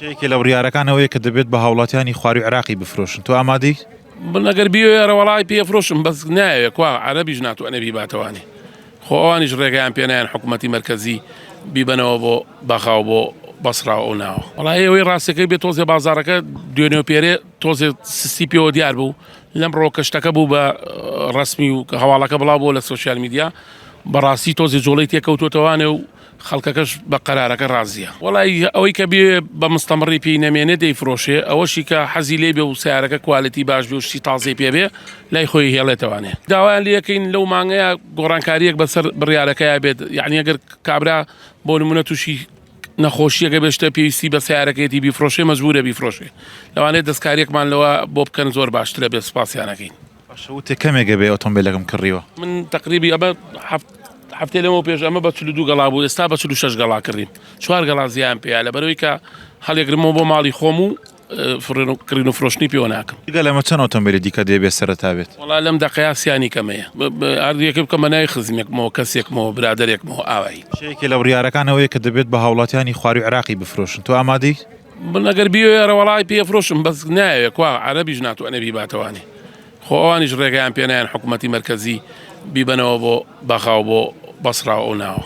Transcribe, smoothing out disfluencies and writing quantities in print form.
شەیەکی لە بڕیارەکانەوەیە کە دەبێت بە هاوڵاتیانی خواروی عێراقی بفرۆشن. تۆ ئامادەی؟ ئەگەر بیێرە وڵای پێفرۆشم بەس نایە کوا عەرەبیش ناتوانێ بیباتەوانێ. خۆ ئەوانیش ڕێگەیان پێنایەن حکوومەتی مەرکەزی بیبنەوە بۆ بەخاو بۆ بەسرا ئەو ناوە. وڵای ئەوەی ڕاستەکەی بێت تۆزێ بازارەکە دوێنێ پێرێ تۆزێ سستی پێوە دیار بوو لەم ڕۆ کەشتەکە بوو بە ڕسمی و هەواڵەکە بڵاو بۆ لە سوسیال میدیا بەڕاستی تۆزێ جۆڵەی تێکەوتوتەوانێ و خەڵکەکەش بە قەرارەکە ڕازیە. وڵی ئەوەی کە بێ بە مستەمڕی پێی نەمێنێ دەیفرۆشێ ئەوەشی کە حەزی لێ بێ و سیارەکە کوالەتی باش بێ و شتی تازەی پێبێ لای خۆی هێڵێتەوانێ. داوایان لەکەین لەو مانگەیە گۆڕانکاریەک بەسەر بڕیارەکەیە بێت یعنی ئەگەر کابرا بۆ نمونە تووشی نەخۆشیەکە بێشتە پێویستی بە سیارەکەیەتی بیفرۆشێ مەجبورە بیفرۆشێ. لەوانێت دەستکاریەکمان لەوە بۆ بکەن زۆر باشترە بێت سپاسیانەکەین. باشەوتێ کەمێکە بێ ئۆتۆمبیلەکەم کڕیوە. من تقریبی ئەمە هەفتێ لەمەوە پێش ئەمە بە 42 گەڵا بوو ئێستا بە 46 گەڵا کردین 4 گەڵا زیان پێیا لە بەرەوەی کە هەڵێگرمەوە بۆ ماڵی خۆم و کڕین و فرۆشتنی پێوە ناکەم. دیگە لەمە چەند ئۆتۆمبیلی دیکە دەبێت سەرەتا بێت؟ وەڵا لەم دەقەیە سیانی کەمەیە ئاردیەکە بکەم بە نای خزمێکمەوە کەسێکمەوە برادێکمەوە ئاوایی. شەیەکی لە بڕیارەکانەوەیە کە دەبێت بە هاوڵاتیانی خواروی عێراقی بفرۆشن. تۆ ئامادەی؟ ئەگەر بیێرە وڵای پێفرۆشم بەس نایە کوا عەرەبیش ناتوانێ بیباتەوانێ. خۆ ئەوانیش ڕێگەیان پێنایەن حکوومەتی مەرکەزی بیبنەوە بۆ بەخاو بۆ بەسرا ئەو ناوە.